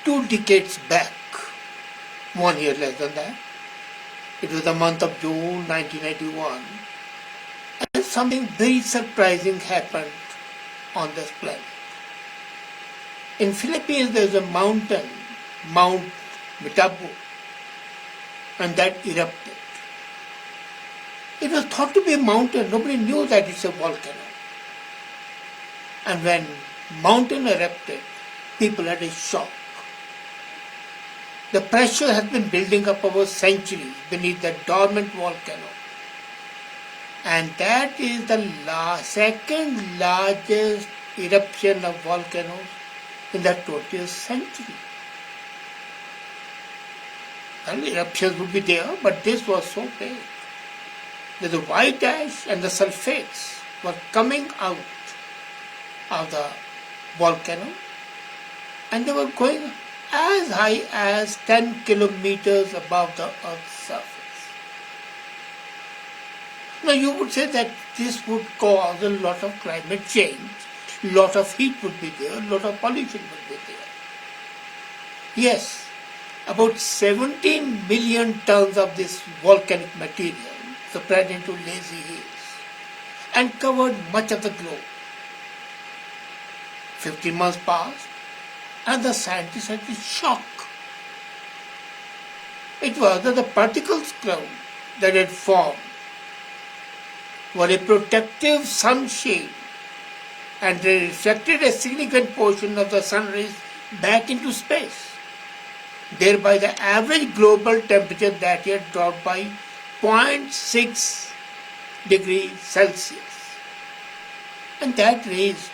2 decades back, 1 year less than that. It was the month of June 1991, and something very surprising happened on this planet. In Philippines, there is a mountain, Mount Mitabu, and that erupted. It was thought to be a mountain. Nobody knew that it's a volcano. And when mountain erupted, people had a shock. The pressure has been building up over centuries beneath the dormant volcano. And that is the second largest eruption of volcanoes in the 20th century. Well, eruptions would be there, but this was so big. The white ash and the sulfates were coming out of the volcano, and they were going as high as 10 kilometers above the Earth's surface. Now you would say that this would cause a lot of climate change, a lot of heat would be there, a lot of pollution would be there. Yes, about 17 million tons of this volcanic material spread into lazy hills and covered much of the globe. 15 months passed and the scientists had this shock. It was that the particles cloud that had formed were a protective sunshade and they reflected a significant portion of the sun rays back into space. Thereby the average global temperature that year dropped by 0.6 degrees Celsius. And that raised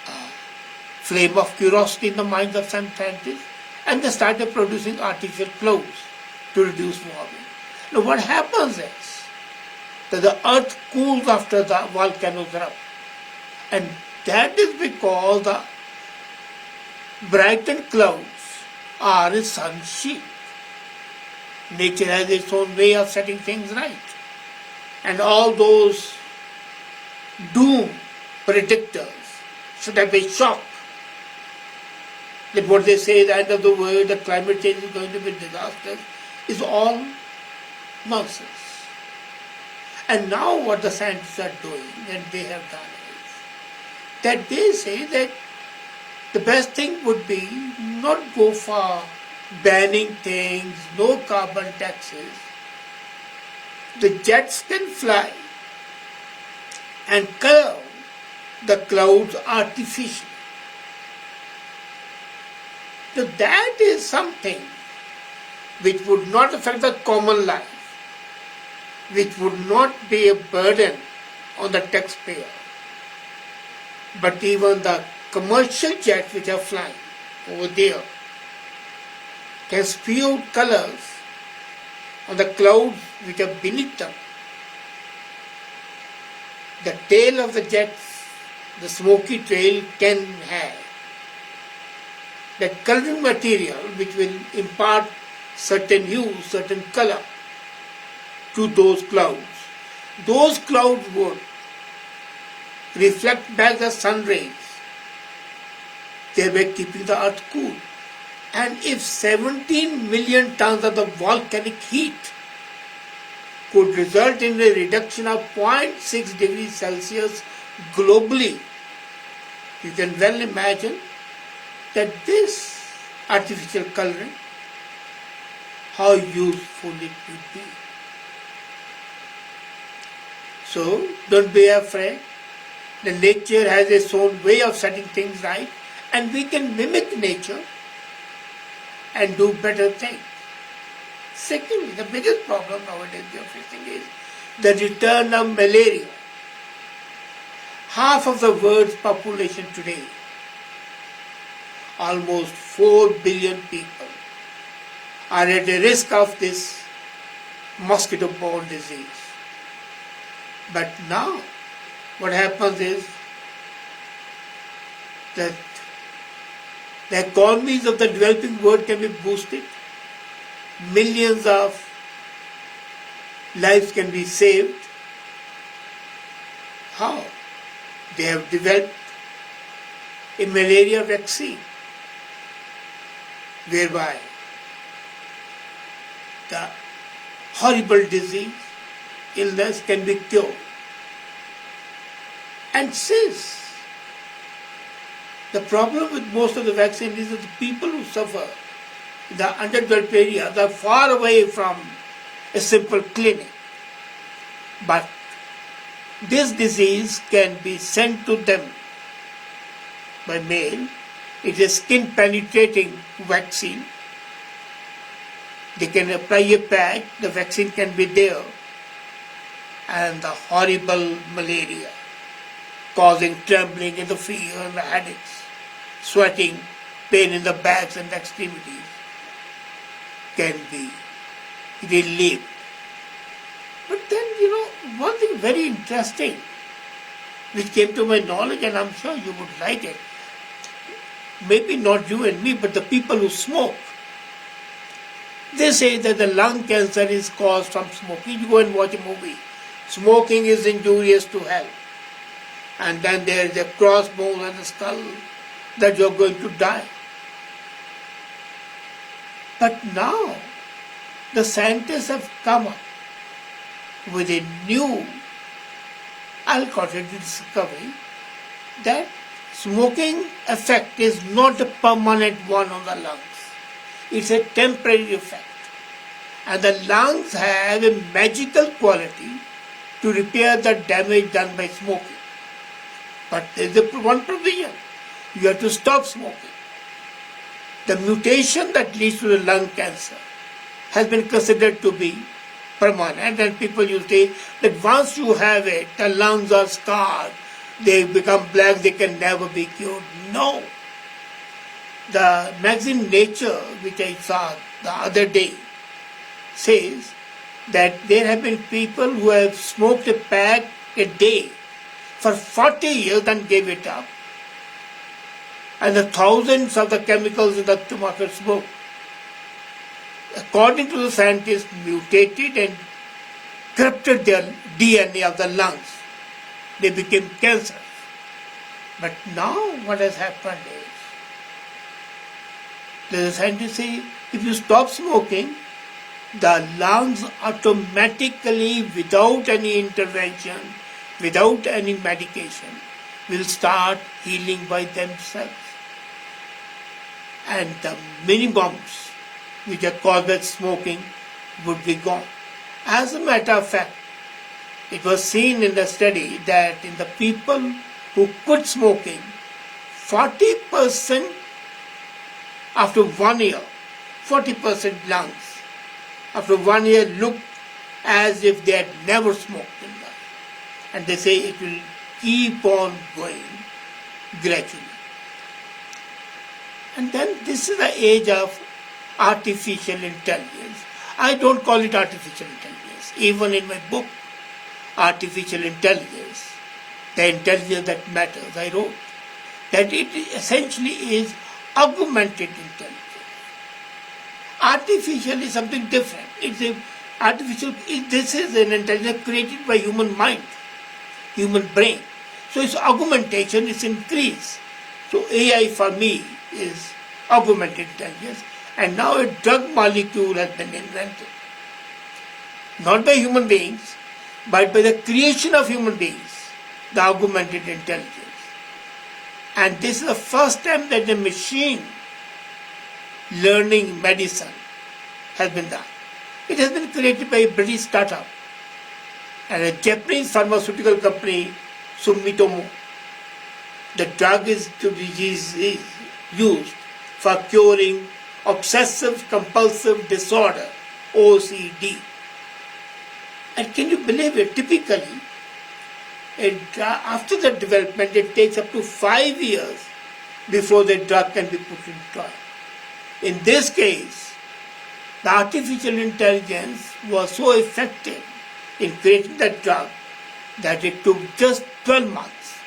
a flame of curiosity in the minds of some scientists, and they started producing artificial clouds to reduce warming. Now what happens is that the earth cools after the volcanoes erupt, and that is because the brightened clouds are a sun shield. Nature has its own way of setting things right. And all those doom predictors should have been shocked that what they say, the end of the world, that climate change is going to be disastrous, is all nonsense. And now what the scientists are doing, and they have done is, that they say that the best thing would be not go for banning things, no carbon taxes. The jets can fly and color the clouds artificially. So that is something which would not affect the common life, which would not be a burden on the taxpayer. But even the commercial jets which are flying over there can spew out colors on the clouds which are beneath them. The tail of the jets, the smoky trail, can have that coloring material which will impart certain hue, certain color to those clouds. Those clouds would reflect back the sun rays, thereby keeping the earth cool. And if 17 million tons of the volcanic heat could result in a reduction of 0.6 degrees Celsius globally, you can well imagine that this artificial coloring, how useful it would be. So don't be afraid. The nature has its own way of setting things right, and we can mimic nature and do better things. Secondly, the biggest problem nowadays we are facing is the return of malaria. Half of the world's population today, almost 4 billion people, are at a risk of this mosquito-borne disease. But now, what happens is that the economies of the developing world can be boosted, millions of lives can be saved. How? They have developed a malaria vaccine, whereby the horrible disease, illness can be cured. And since the problem with most of the vaccines is that the people who suffer in the underdeveloped areas are far away from a simple clinic. But this disease can be sent to them by mail. It is skin penetrating vaccine. They can apply a patch, the vaccine can be there, and the horrible malaria causing trembling in the feet and the headaches, sweating, pain in the backs and extremities can be relieved. But then, one thing very interesting which came to my knowledge, and I'm sure you would like it, maybe not you and me, but the people who smoke. They say that the lung cancer is caused from smoking. You go and watch a movie. Smoking is injurious to health. And then there is a crossbones and the skull that you're going to die. But now, the scientists have come up with a new, I'll call it discovery, that smoking effect is not a permanent one on the lungs. It's a temporary effect. And the lungs have a magical quality to repair the damage done by smoking. But there's one provision. You have to stop smoking. The mutation that leads to the lung cancer has been considered to be permanent, and people used to say that once you have it, the lungs are scarred, they become black, they can never be cured. No. The magazine Nature, which I saw the other day, says that there have been people who have smoked a pack a day for 40 years and gave it up. And the thousands of the chemicals in the tobacco smoke, according to the scientists, mutated and corrupted their DNA of the lungs. They became cancer. But now what has happened is, the scientists say, if you stop smoking, the lungs automatically, without any intervention, without any medication, will start healing by themselves. And the minimums which are caused by smoking would be gone. As a matter of fact, it was seen in the study that in the people who quit smoking, 40% after 1 year, 40% lungs, after 1 year looked as if they had never smoked in life. And they say it will keep on going gradually. And then this is the age of artificial intelligence. I don't call it artificial intelligence. Even in my book, Artificial Intelligence, the intelligence that matters, I wrote that it essentially is augmented intelligence. Artificial is something different. This is an intelligence created by human mind, human brain. So it's augmentation, it's increase. So AI for me is augmented intelligence, and now a drug molecule has been invented. Not by human beings, but by the creation of human beings, the augmented intelligence. And this is the first time that the machine learning medicine has been done. It has been created by a British startup and a Japanese pharmaceutical company, Sumitomo. The drug is used for curing obsessive compulsive disorder, OCD. And can you believe it? Typically, after the development, it takes up to 5 years before the drug can be put in trial. In this case, the artificial intelligence was so effective in creating that drug that it took just 12 months.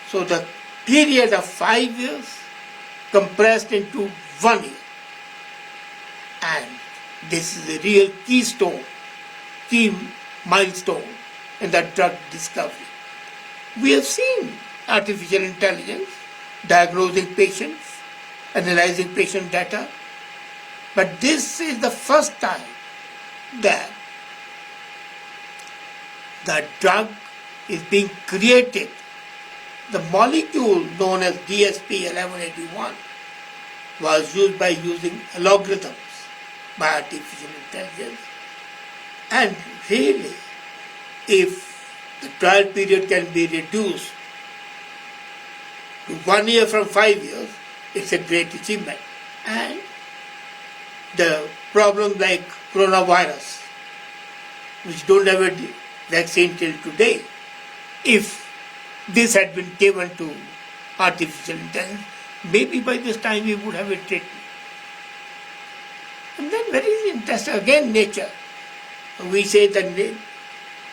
So the period of 5 years compressed into 1 year. And this is a real key milestone in the drug discovery. We have seen artificial intelligence diagnosing patients, analyzing patient data. But this is the first time that the drug is being created. The molecule known as DSP 1181 was used by using algorithms by artificial intelligence. And really, if the trial period can be reduced to 1 year from 5 years, it's a great achievement. And the problem like coronavirus, which don't have a vaccine till today, if this had been given to artificial intelligence, maybe by this time we would have a treatment. And then very interesting, again nature. We say that,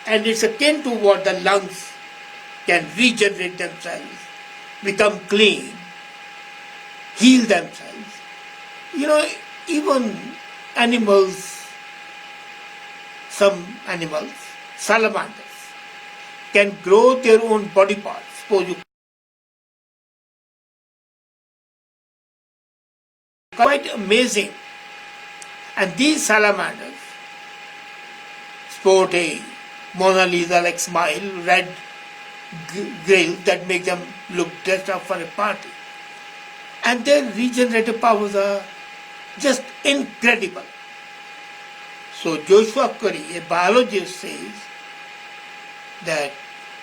and it's akin to what the lungs can regenerate themselves, become clean, heal themselves. Even animals, some animals, salamanders, can grow their own body parts. Suppose you quite amazing. And these salamanders sport a Mona Lisa-like smile, red grills that make them look dressed up for a party. And their regenerative powers are just incredible. So Joshua Curry, a biologist, says that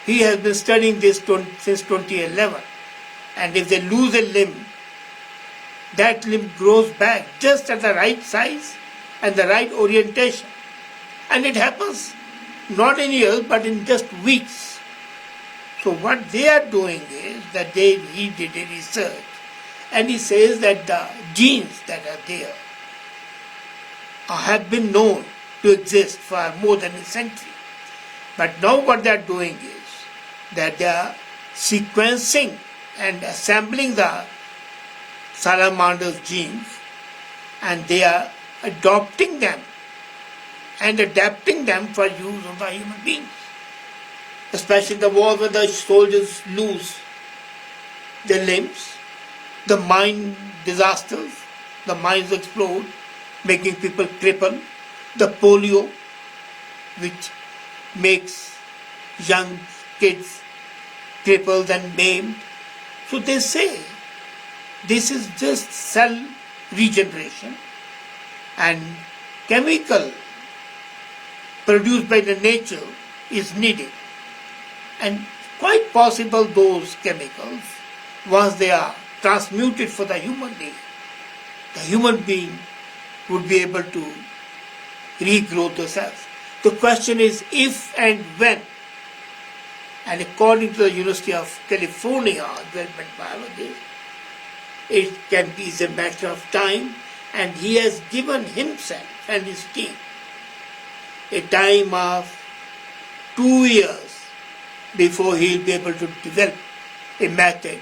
he has been studying this since 2011. And if they lose a limb, that limb grows back just at the right size and the right orientation. And it happens not in years, but in just weeks. So what they are doing is that he did a research, and he says that the genes that are there have been known to exist for more than a century. But now what they are doing is that they are sequencing and assembling the salamander's genes, and they are adopting them and adapting them for use on the human beings. Especially the war where the soldiers lose their limbs, the mine disasters, the mines explode, making people cripple, the polio, which makes young kids crippled and maimed. So they say this is just cell regeneration, and chemical produced by the nature is needed. And quite possible those chemicals, once they are transmuted for the human being would be able to regrow the cells. The question is if and when. And according to the University of California development biologist, it can be a matter of time, and he has given himself and his team a time of 2 years before he will be able to develop a method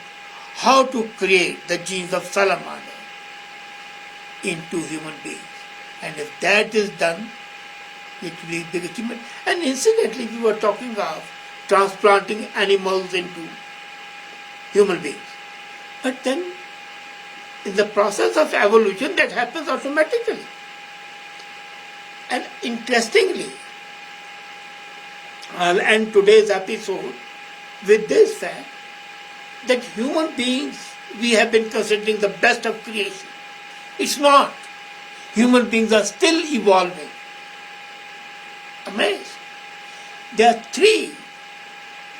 how to create the genes of salamander into human beings. And if that is done, it will be a big achievement. And incidentally, we were talking of transplanting animals into human beings. But then, in the process of evolution, that happens automatically. And interestingly, I'll end today's episode with this fact that human beings we have been considering the best of creation. It's not. Human beings are still evolving. Amazed. There are 3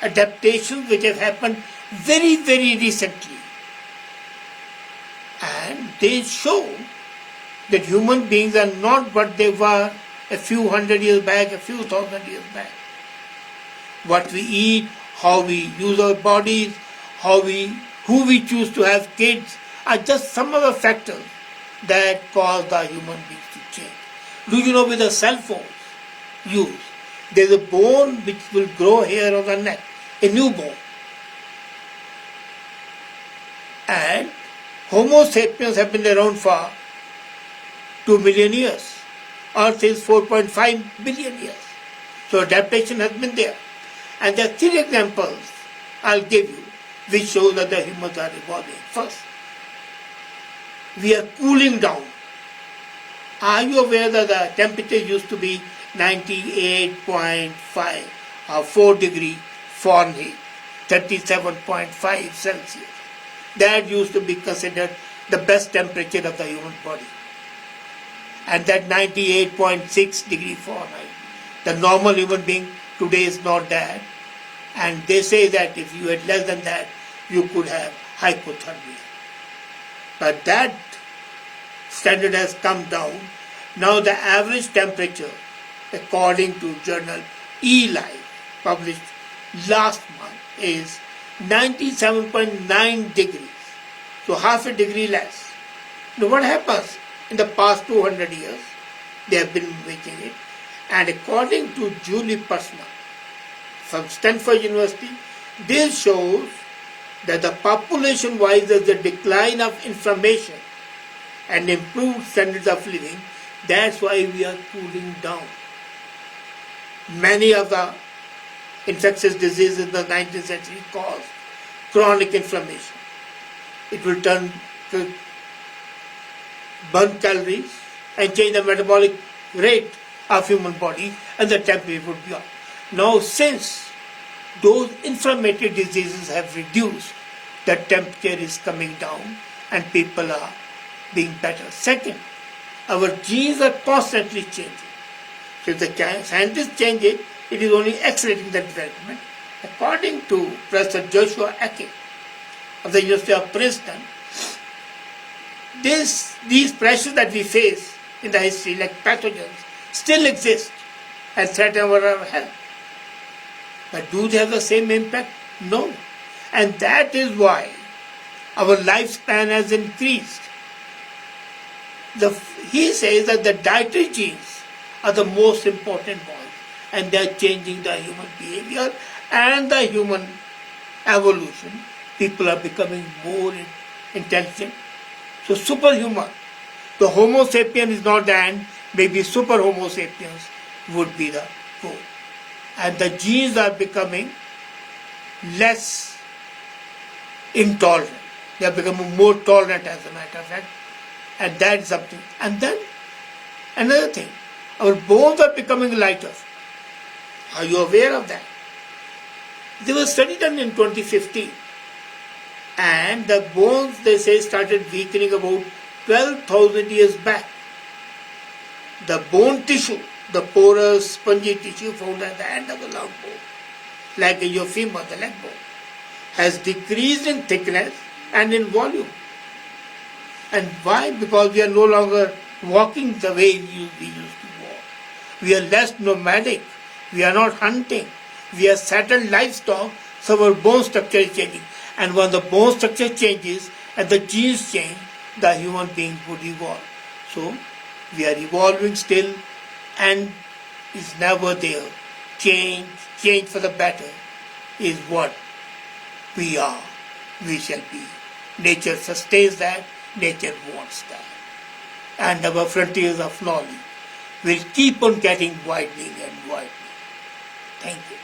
adaptations which have happened very, very recently. And they show that human beings are not what they were a few hundred years back, a few thousand years back. What we eat, how we use our bodies, who we choose to have kids are just some of the factors that cause the human beings to change. Do you know with the cell phones used, there's a bone which will grow here on the neck, a new bone. And Homo sapiens have been around for 2 million years. Earth is 4.5 billion years. So adaptation has been there. And there are 3 examples I'll give you which shows that the humans are evolving. First, we are cooling down. Are you aware that the temperature used to be 98.5 or 4 degree Fahrenheit, 37.5 Celsius? That used to be considered the best temperature of the human body. And that 98.6 degree Fahrenheit, the normal human being today is not that. And they say that if you had less than that, you could have hypothermia. But that standard has come down. Now the average temperature, according to journal eLife, published last month, is 97.9 degrees. So half a degree less. Now what happens? In the past 200 years, they have been making it. And according to Julie Persman from Stanford University, this shows that the population-wise there's a decline of inflammation and improved standards of living. That's why we are cooling down. Many of the infectious diseases in the 19th century caused chronic inflammation. It will turn to burn calories and change the metabolic rate of human body, and the temperature would be up. Now, since those inflammatory diseases have reduced, the temperature is coming down and people are being better. Second, our genes are constantly changing. So if the scientists change it, it is only accelerating the development. According to Professor Joshua Ake of the University of Princeton, these pressures that we face in the history, like pathogens, still exist and threaten our health. But do they have the same impact? No. And that is why our lifespan has increased. He says that the dietary genes are the most important ones, and they are changing the human behavior and the human evolution. People are becoming more intelligent. So superhuman. The Homo sapiens is not the end, maybe super Homo sapiens would be the goal. And the genes are becoming less intolerant. They are becoming more tolerant, as a matter of fact. And that is something. And then another thing, our bones are becoming lighter. Are you aware of that? There was a study done in 2015, and the bones, they say, started weakening about 12,000 years back. The bone tissue, the porous, spongy tissue found at the end of the long bone, like in your femur, the leg bone, has decreased in thickness and in volume. And why? Because we are no longer walking the way we used to walk. We are less nomadic. We are not hunting. We are settled livestock, so our bone structure is changing. And when the bone structure changes and the genes change, the human being would evolve. So we are evolving still, and is never there. Change for the better is what we are, we shall be. Nature sustains that, nature wants that. And our frontiers of knowledge will keep on getting widening and widening. Thank you.